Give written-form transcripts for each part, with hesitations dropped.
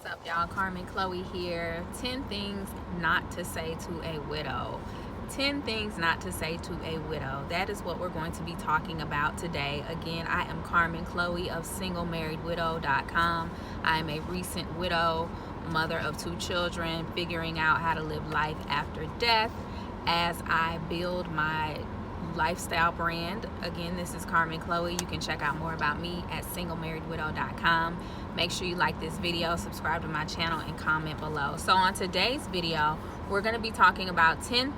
What's up, y'all? Carmen Chloe here. 10 things not to say to a widow. 10 things not to say to a widow. That is what we're going to be talking about today. Again, I am Carmen Chloe of singlemarriedwidow.com. I am a recent widow, mother of 2 children, figuring out how to live life after death as I build my lifestyle brand. Again, this is Carmen Chloe. You can check out more about me at singlemarriedwidow.com. Make sure you like this video, subscribe to my channel, and comment below. So on today's video, we're going to be talking about 10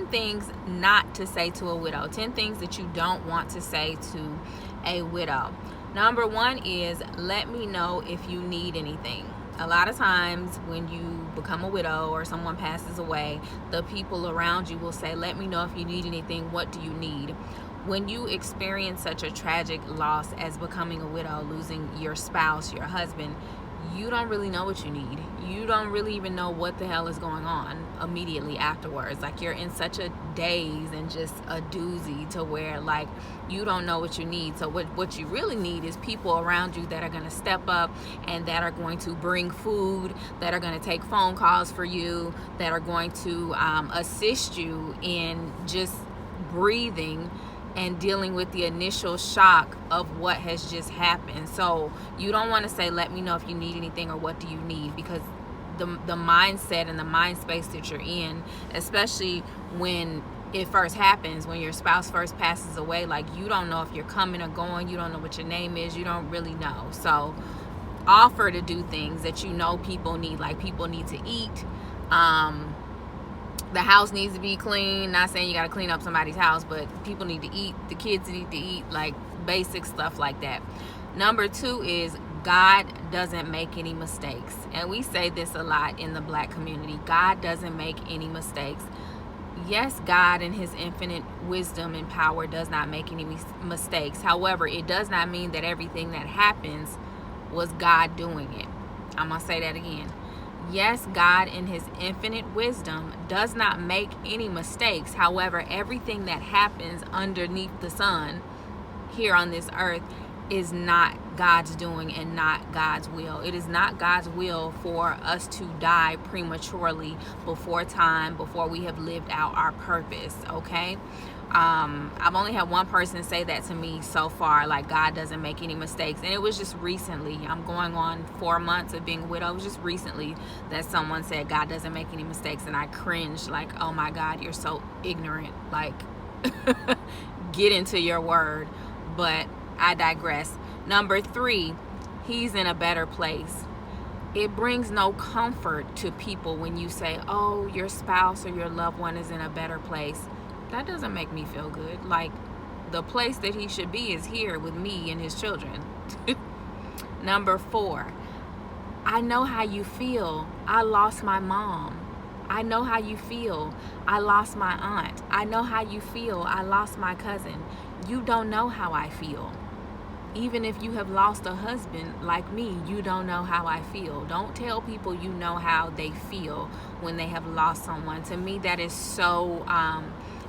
things not to say to a widow. 10 things that you don't want to say to a widow. Number 1 is, let me know if you need anything. A lot of times when you become a widow or someone passes away, the people around you will say, let me know if you need anything. What do you need? When you experience such a tragic loss as becoming a widow, losing your spouse, your husband, you don't really know what you need. You don't really even know what the hell is going on immediately afterwards. Like, you're in such a daze and just a doozy to where, like, you don't know what you need. So what you really need is people around you that are going to step up and that are going to bring food, that are going to take phone calls for you, that are going to assist you in just breathing and dealing with the initial shock of what has just happened. So you don't want to say, let me know if you need anything or what do you need, because the mindset and the mind space that you're in, especially when it first happens, when your spouse first passes away, like, you don't know if you're coming or going, you don't know what your name is, you don't really know. So offer to do things that you know people need, like people need to eat, the house needs to be clean. Not saying you got to clean up somebody's house, but people need to eat, the kids need to eat, like basic stuff like that. Number 2 is, God doesn't make any mistakes. And we say this a lot in the Black community. God doesn't make any mistakes. Yes, God in his infinite wisdom and power does not make any mistakes. However, it does not mean that everything that happens was God doing it. I'm going to say that again. Yes, God in his infinite wisdom does not make any mistakes. However, everything that happens underneath the sun here on this earth is not God's doing and not God's will. It is not God's will for us to die prematurely before time, before we have lived out our purpose, okay? I've only had one person say that to me so far, like, God doesn't make any mistakes. And it was just recently. I'm going on 4 months of being a widow. It was just recently that someone said God doesn't make any mistakes, and I cringed, like, oh my God, you're so ignorant. Like, get into your word. But I digress. Number 3, he's in a better place. It brings no comfort to people when you say, oh, your spouse or your loved one is in a better place. That doesn't make me feel good. Like, the place that he should be is here with me and his children. Number 4, I know how you feel. I lost my mom. I know how you feel. I lost my aunt. I know how you feel. I lost my cousin. You don't know how I feel. Even if you have lost a husband like me, you don't know how I feel. Don't tell people you know how they feel when they have lost someone. To me, that is so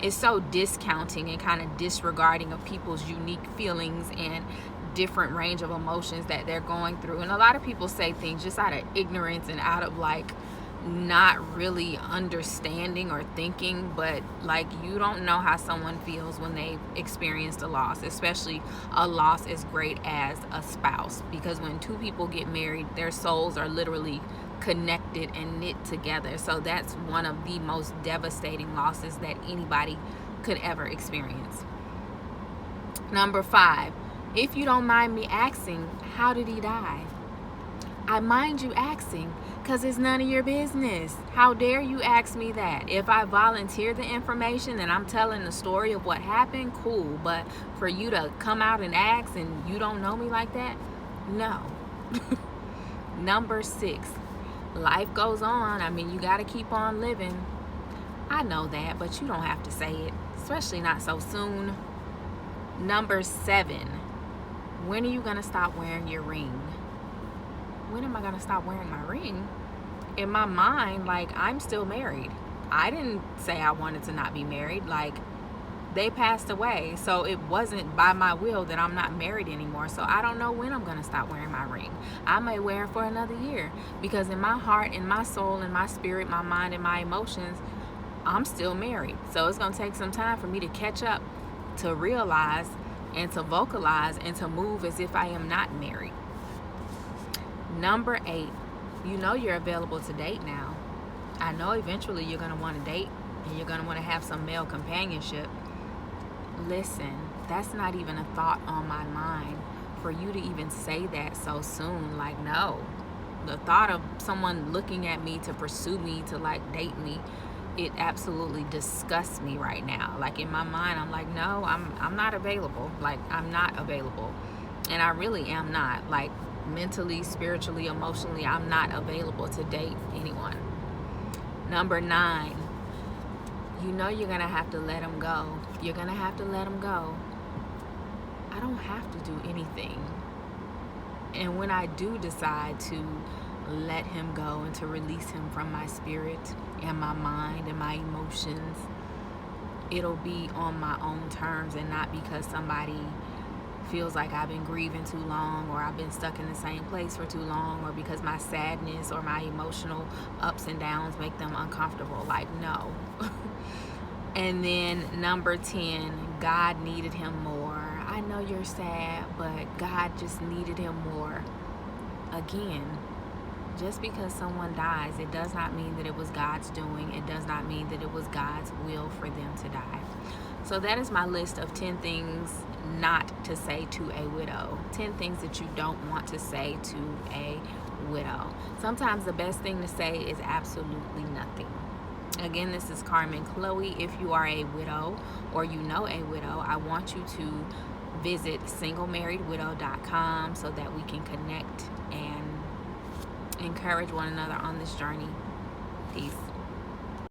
it's so discounting and kind of disregarding of people's unique feelings and different range of emotions that they're going through. And a lot of people say things just out of ignorance and out of, like, not really understanding or thinking, but, like, you don't know how someone feels when they've experienced a loss, especially a loss as great as a spouse, because when 2 people get married, their souls are literally connected and knit together. So that's one of the most devastating losses that anybody could ever experience. Number 5, if you don't mind me asking, how did he die? I mind you asking, because it's none of your business. How dare you ask me that? If I volunteer the information and I'm telling the story of what happened, cool. But for you to come out and ask and you don't know me like that, no. Number 6, life goes on. I mean, you got to keep on living. I know that, but you don't have to say it, especially not so soon. Number 7, when are you going to stop wearing your ring? When am I going to stop wearing my ring? In my mind, like, I'm still married. I didn't say I wanted to not be married. Like, they passed away. So it wasn't by my will that I'm not married anymore. So I don't know when I'm going to stop wearing my ring. I may wear it for another year, because in my heart, in my soul, in my spirit, my mind, and my emotions, I'm still married. So it's going to take some time for me to catch up, to realize, and to vocalize, and to move as if I am not married. Number 8, you know you're available to date now. I know eventually you're going to want to date, and you're going to want to have some male companionship. Listen, that's not even a thought on my mind for you to even say that so soon. Like, no. The thought of someone looking at me to pursue me, to like date me, it absolutely disgusts me right now. Like, in my mind, I'm like, no, I'm not available. Like, I'm not available. And I really am not. Like, mentally, spiritually, emotionally, I'm not available to date anyone. Number 9, you know you're going to have to let him go. You're going to have to let him go. I don't have to do anything. And when I do decide to let him go and to release him from my spirit and my mind and my emotions, it'll be on my own terms, and not because somebody feels like I've been grieving too long, or I've been stuck in the same place for too long, or because my sadness or my emotional ups and downs make them uncomfortable. Like, no. And then number 10, God needed him more. I know you're sad, but God just needed him more. Again, just because someone dies, it does not mean that it was God's doing. It does not mean that it was God's will for them to die. So that is my list of 10 things not to say to a widow. 10 things that you don't want to say to a widow. Sometimes the best thing to say is absolutely nothing. Again, this is Carmen Chloe. If you are a widow or you know a widow, I want you to visit singlemarriedwidow.com so that we can connect and encourage one another on this journey. Peace.